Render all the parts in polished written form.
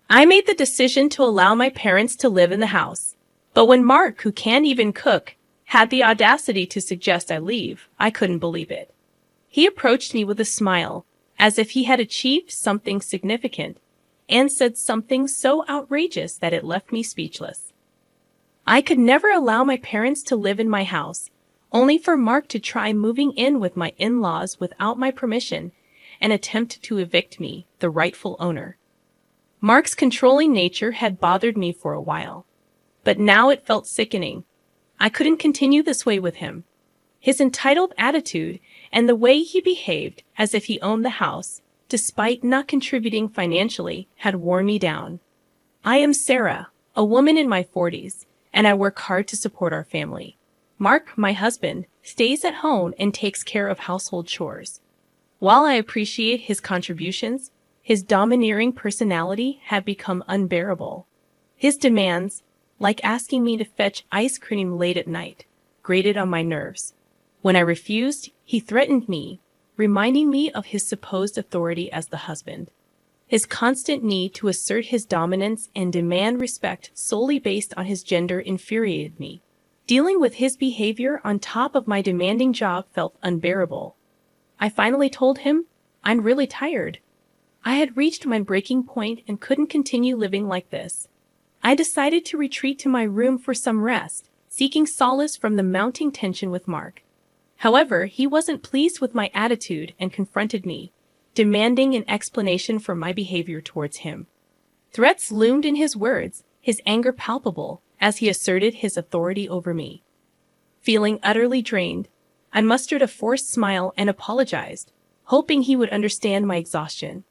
I made the decision to allow my parents to live in the house. But when Mark, who can't even cook, had the audacity to suggest I leave, I couldn't believe it. He approached me with a smile, as if he had achieved something significant, and said something so outrageous that it left me speechless. I could never allow my parents to live in my house, only for Mark to try moving in with my in-laws without my permission and attempt to evict me, the rightful owner. Mark's controlling nature had bothered me for a while, but now it felt sickening. I couldn't continue this way with him. His entitled attitude and the way he behaved as if he owned the house, despite not contributing financially, had worn me down. I am Sarah, a woman in my 40s, and I work hard to support our family. Mark, my husband, stays at home and takes care of household chores. While I appreciate his contributions, his domineering personality had become unbearable. His demands, like asking me to fetch ice cream late at night, grated on my nerves. When I refused, he threatened me, reminding me of his supposed authority as the husband. His constant need to assert his dominance and demand respect solely based on his gender infuriated me. Dealing with his behavior on top of my demanding job felt unbearable. I finally told him, I'm really tired. I had reached my breaking point and couldn't continue living like this. I decided to retreat to my room for some rest, seeking solace from the mounting tension with Mark. However, he wasn't pleased with my attitude and confronted me, demanding an explanation for my behavior towards him. Threats loomed in his words, his anger palpable as he asserted his authority over me. Feeling utterly drained, I mustered a forced smile and apologized, hoping he would understand my exhaustion.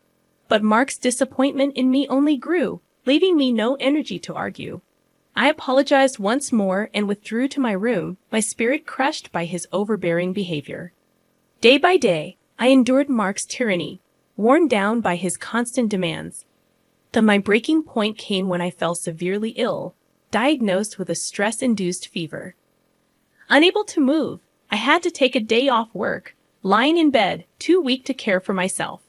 But Mark's disappointment in me only grew, leaving me no energy to argue. I apologized once more and withdrew to my room, my spirit crushed by his overbearing behavior. Day by day, I endured Mark's tyranny, worn down by his constant demands. My breaking point came when I fell severely ill, diagnosed with a stress-induced fever. Unable to move, I had to take a day off work, lying in bed, too weak to care for myself.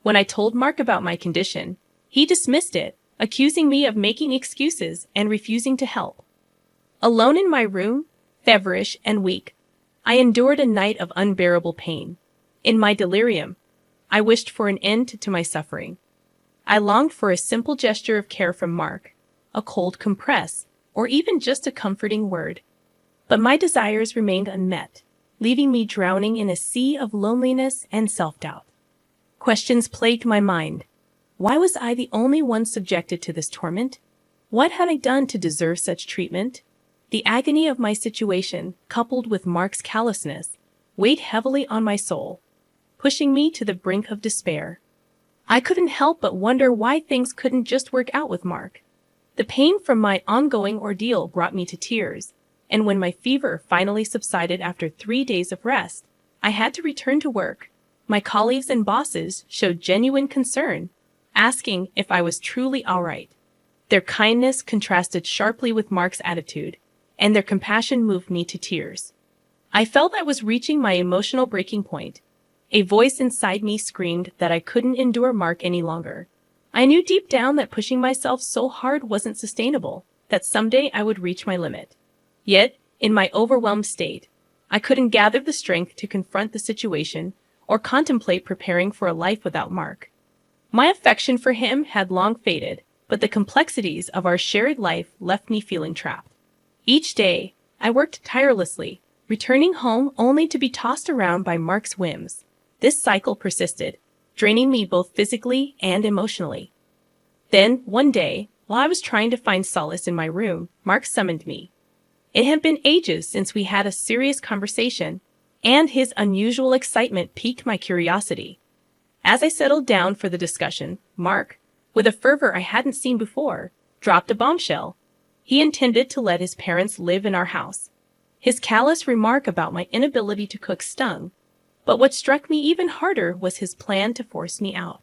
When I told Mark about my condition, he dismissed it, accusing me of making excuses and refusing to help. Alone in my room, feverish and weak, I endured a night of unbearable pain. In my delirium, I wished for an end to my suffering. I longed for a simple gesture of care from Mark, a cold compress, or even just a comforting word. But my desires remained unmet, leaving me drowning in a sea of loneliness and self-doubt. Questions plagued my mind. Why was I the only one subjected to this torment? What had I done to deserve such treatment? The agony of my situation, coupled with Mark's callousness, weighed heavily on my soul, pushing me to the brink of despair. I couldn't help but wonder why things couldn't just work out with Mark. The pain from my ongoing ordeal brought me to tears, and when my fever finally subsided after 3 days of rest, I had to return to work. My colleagues and bosses showed genuine concern, asking if I was truly all right. Their kindness contrasted sharply with Mark's attitude, and their compassion moved me to tears. I felt I was reaching my emotional breaking point. A voice inside me screamed that I couldn't endure Mark any longer. I knew deep down that pushing myself so hard wasn't sustainable, that someday I would reach my limit. Yet, in my overwhelmed state, I couldn't gather the strength to confront the situation or contemplate preparing for a life without Mark. My affection for him had long faded, but the complexities of our shared life left me feeling trapped. Each day, I worked tirelessly, returning home only to be tossed around by Mark's whims. This cycle persisted, draining me both physically and emotionally. Then, one day, while I was trying to find solace in my room, Mark summoned me. It had been ages since we had a serious conversation, and his unusual excitement piqued my curiosity. As I settled down for the discussion, Mark, with a fervor I hadn't seen before, dropped a bombshell. He intended to let his parents live in our house. His callous remark about my inability to cook stung, but what struck me even harder was his plan to force me out.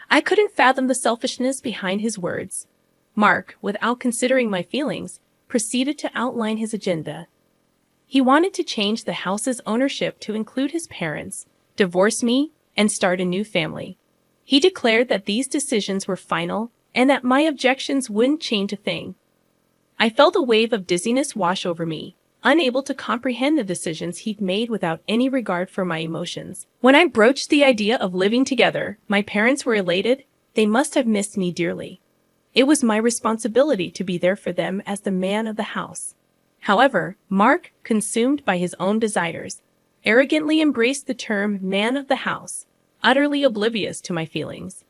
I couldn't fathom the selfishness behind his words. Mark, without considering my feelings, proceeded to outline his agenda. He wanted to change the house's ownership to include his parents, divorce me, and start a new family. He declared that these decisions were final and that my objections wouldn't change a thing. I felt a wave of dizziness wash over me, unable to comprehend the decisions he'd made without any regard for my emotions. When I broached the idea of living together, my parents were elated. They must have missed me dearly. It was my responsibility to be there for them as the man of the house. However, Mark, consumed by his own desires, arrogantly embraced the term man of the house, utterly oblivious to my feelings.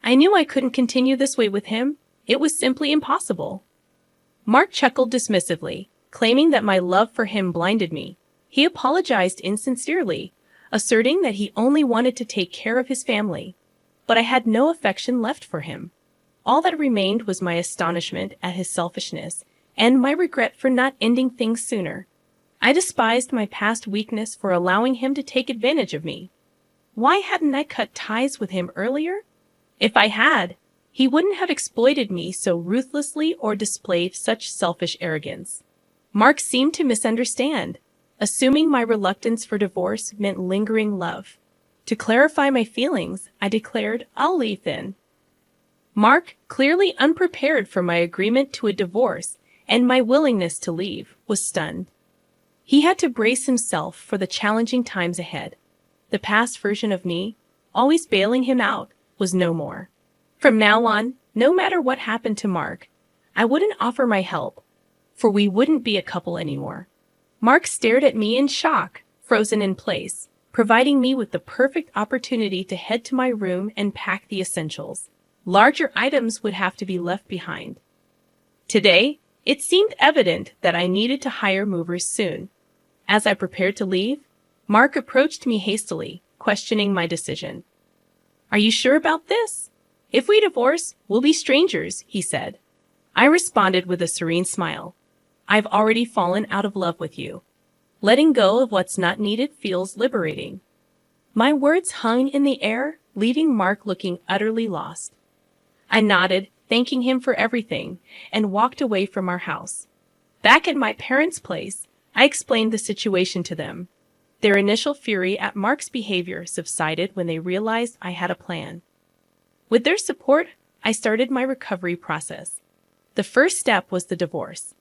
I knew I couldn't continue this way with him. It was simply impossible. Mark chuckled dismissively, claiming that my love for him blinded me. He apologized insincerely, asserting that he only wanted to take care of his family. But I had no affection left for him. All that remained was my astonishment at his selfishness and my regret for not ending things sooner. I despised my past weakness for allowing him to take advantage of me. Why hadn't I cut ties with him earlier? If I had, he wouldn't have exploited me so ruthlessly or displayed such selfish arrogance. Mark seemed to misunderstand, assuming my reluctance for divorce meant lingering love. To clarify my feelings, I declared, "I'll leave then." Mark, clearly unprepared for my agreement to a divorce and my willingness to leave, was stunned. He had to brace himself for the challenging times ahead. The past version of me, always bailing him out, was no more. From now on, no matter what happened to Mark, I wouldn't offer my help, for we wouldn't be a couple anymore. Mark stared at me in shock, frozen in place, providing me with the perfect opportunity to head to my room and pack the essentials. Larger items would have to be left behind. Today, it seemed evident that I needed to hire movers soon. As I prepared to leave, Mark approached me hastily, questioning my decision. "Are you sure about this? If we divorce, we'll be strangers," he said. I responded with a serene smile. "I've already fallen out of love with you. Letting go of what's not needed feels liberating." My words hung in the air, leaving Mark looking utterly lost. I nodded, thanking him for everything, and walked away from our house. Back at my parents' place, I explained the situation to them. Their initial fury at Mark's behavior subsided when they realized I had a plan. With their support, I started my recovery process. The first step was the divorce.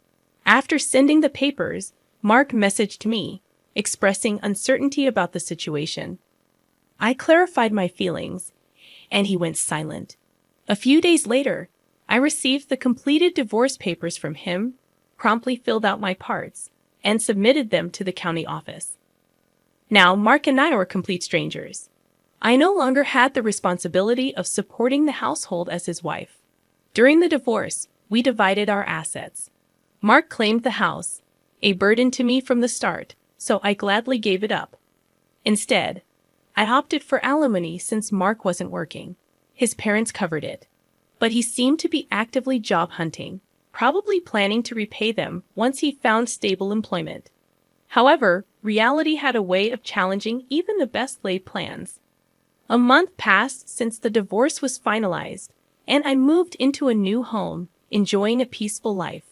After sending the papers, Mark messaged me, expressing uncertainty about the situation. I clarified my feelings, and he went silent. A few days later, I received the completed divorce papers from him, promptly filled out my parts, and submitted them to the county office. Now, Mark and I were complete strangers. I no longer had the responsibility of supporting the household as his wife. During the divorce, we divided our assets. Mark claimed the house, a burden to me from the start, so I gladly gave it up. Instead, I opted for alimony since Mark wasn't working. His parents covered it, but he seemed to be actively job hunting, probably planning to repay them once he found stable employment. However, reality had a way of challenging even the best-laid plans. A month passed since the divorce was finalized, and I moved into a new home, enjoying a peaceful life.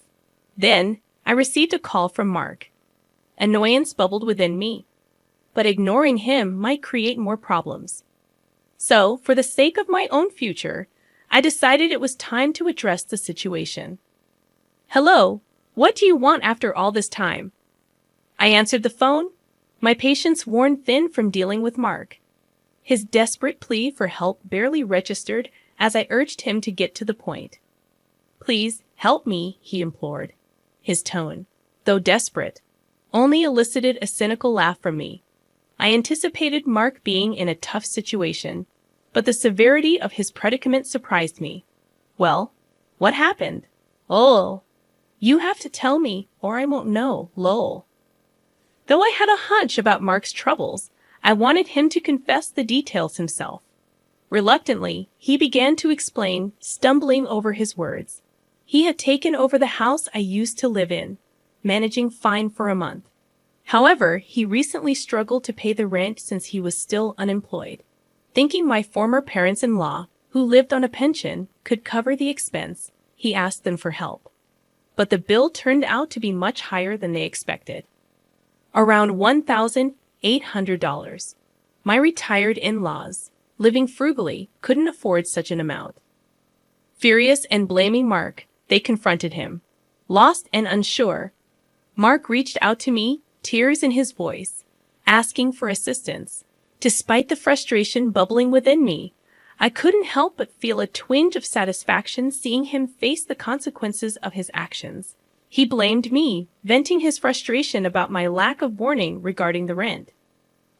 Then, I received a call from Mark. Annoyance bubbled within me, but ignoring him might create more problems. So, for the sake of my own future, I decided it was time to address the situation. "Hello, what do you want after all this time?" I answered the phone, my patience worn thin from dealing with Mark. His desperate plea for help barely registered as I urged him to get to the point. "Please, help me," he implored. His tone, though desperate, only elicited a cynical laugh from me. I anticipated Mark being in a tough situation, but the severity of his predicament surprised me. "Well, what happened?" "Oh, you have to tell me or I won't know, lol." Though I had a hunch about Mark's troubles, I wanted him to confess the details himself. Reluctantly, he began to explain, stumbling over his words. He had taken over the house I used to live in, managing fine for a month. However, he recently struggled to pay the rent since he was still unemployed. Thinking my former parents-in-law, who lived on a pension, could cover the expense, he asked them for help. But the bill turned out to be much higher than they expected. Around $1,800. My retired in-laws, living frugally, couldn't afford such an amount. Furious and blaming Mark, they confronted him. Lost and unsure, Mark reached out to me, tears in his voice, asking for assistance. Despite the frustration bubbling within me, I couldn't help but feel a twinge of satisfaction seeing him face the consequences of his actions. He blamed me, venting his frustration about my lack of warning regarding the rent.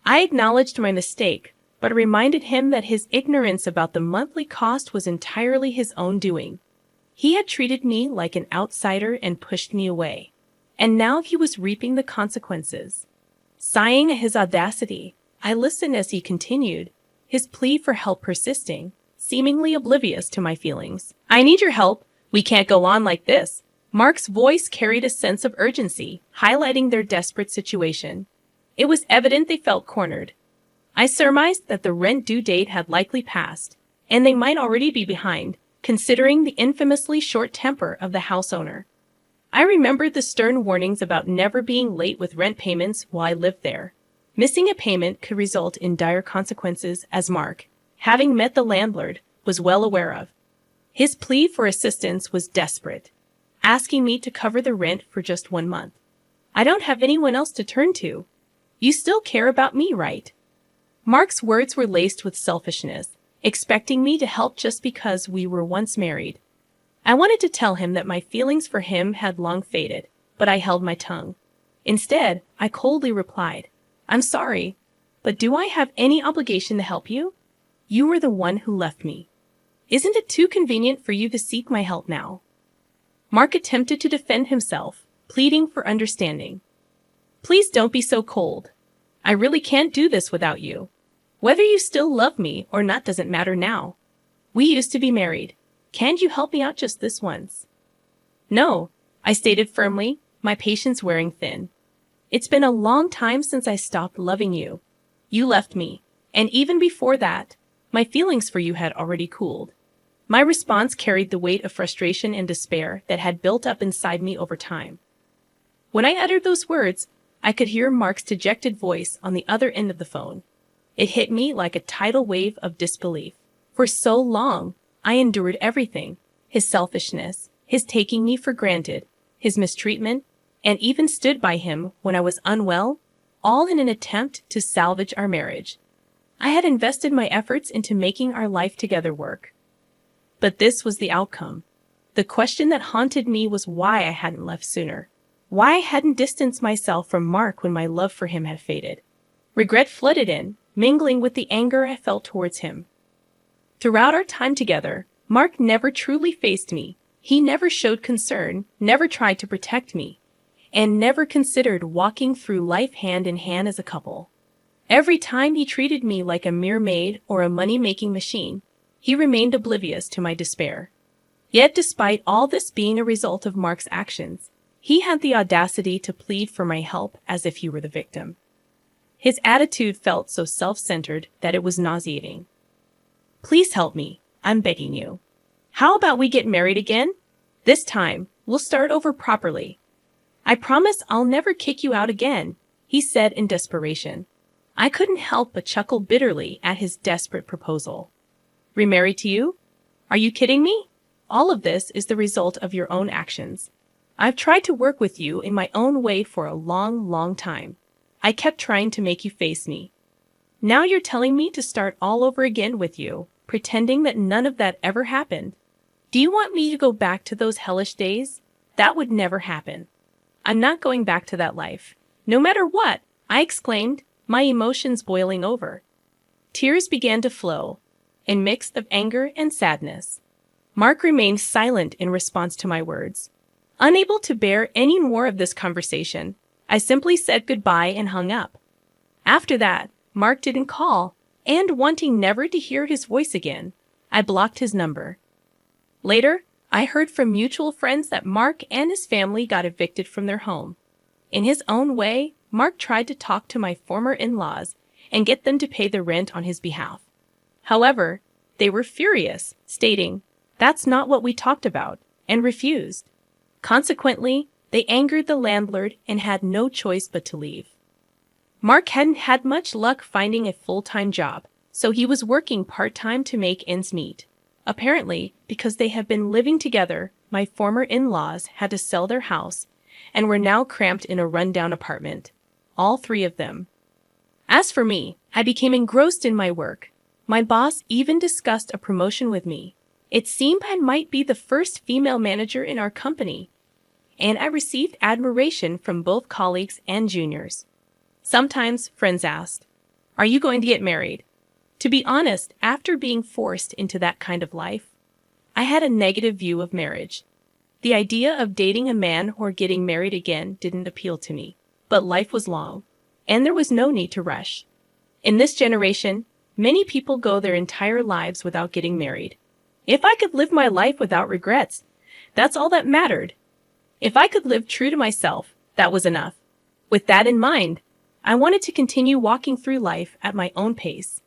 I acknowledged my mistake, but reminded him that his ignorance about the monthly cost was entirely his own doing. He had treated me like an outsider and pushed me away, and now he was reaping the consequences. Sighing at his audacity, I listened as he continued, his plea for help persisting, seemingly oblivious to my feelings. I need your help. We can't go on like this. Mark's voice carried a sense of urgency, highlighting their desperate situation. It was evident they felt cornered. I surmised that the rent due date had likely passed, and they might already be behind, considering the infamously short temper of the house owner. I remembered the stern warnings about never being late with rent payments while I lived there. Missing a payment could result in dire consequences, as Mark, having met the landlord, was well aware of. His plea for assistance was desperate, asking me to cover the rent for just 1 month. I don't have anyone else to turn to. You still care about me, right? Mark's words were laced with selfishness, expecting me to help just because we were once married. I wanted to tell him that my feelings for him had long faded, but I held my tongue. Instead, I coldly replied, I'm sorry, but do I have any obligation to help you? You were the one who left me. Isn't it too convenient for you to seek my help now? Mark attempted to defend himself, pleading for understanding. Please don't be so cold. I really can't do this without you. Whether you still love me or not doesn't matter now. We used to be married. Can't you help me out just this once? No, I stated firmly, my patience wearing thin. It's been a long time since I stopped loving you. You left me, and even before that, my feelings for you had already cooled. My response carried the weight of frustration and despair that had built up inside me over time. When I uttered those words, I could hear Mark's dejected voice on the other end of the phone. It hit me like a tidal wave of disbelief. For so long, I endured everything, his selfishness, his taking me for granted, his mistreatment, and even stood by him when I was unwell, all in an attempt to salvage our marriage. I had invested my efforts into making our life together work. But this was the outcome. The question that haunted me was why I hadn't left sooner. Why I hadn't distanced myself from Mark when my love for him had faded. Regret flooded in, mingling with the anger I felt towards him. Throughout our time together, Mark never truly faced me. He never showed concern, never tried to protect me, and never considered walking through life hand in hand as a couple. Every time he treated me like a mere maid or a money-making machine, he remained oblivious to my despair. Yet despite all this being a result of Mark's actions, he had the audacity to plead for my help as if he were the victim. His attitude felt so self-centered that it was nauseating. Please help me, I'm begging you. How about we get married again? This time, we'll start over properly. I promise I'll never kick you out again, he said in desperation. I couldn't help but chuckle bitterly at his desperate proposal. Remarried to you? Are you kidding me? All of this is the result of your own actions. I've tried to work with you in my own way for a long, long time. I kept trying to make you face me. Now you're telling me to start all over again with you, pretending that none of that ever happened. Do you want me to go back to those hellish days? That would never happen. I'm not going back to that life. No matter what, I exclaimed, my emotions boiling over. Tears began to flow, a mix of anger and sadness. Mark remained silent in response to my words. Unable to bear any more of this conversation, I simply said goodbye and hung up. After that, Mark didn't call, and wanting never to hear his voice again, I blocked his number. Later, I heard from mutual friends that Mark and his family got evicted from their home. In his own way, Mark tried to talk to my former in-laws and get them to pay the rent on his behalf. However, they were furious, stating, "That's not what we talked about," and refused. Consequently, they angered the landlord and had no choice but to leave. Mark hadn't had much luck finding a full-time job, so he was working part-time to make ends meet. Apparently, because they have been living together, my former in-laws had to sell their house and were now cramped in a rundown apartment. All three of them. As for me, I became engrossed in my work. My boss even discussed a promotion with me. It seemed I might be the first female manager in our company, and I received admiration from both colleagues and juniors. Sometimes friends asked, "Are you going to get married?" To be honest, after being forced into that kind of life, I had a negative view of marriage. The idea of dating a man or getting married again didn't appeal to me. But life was long, and there was no need to rush. In this generation, many people go their entire lives without getting married. If I could live my life without regrets, that's all that mattered. If I could live true to myself, that was enough. With that in mind, I wanted to continue walking through life at my own pace.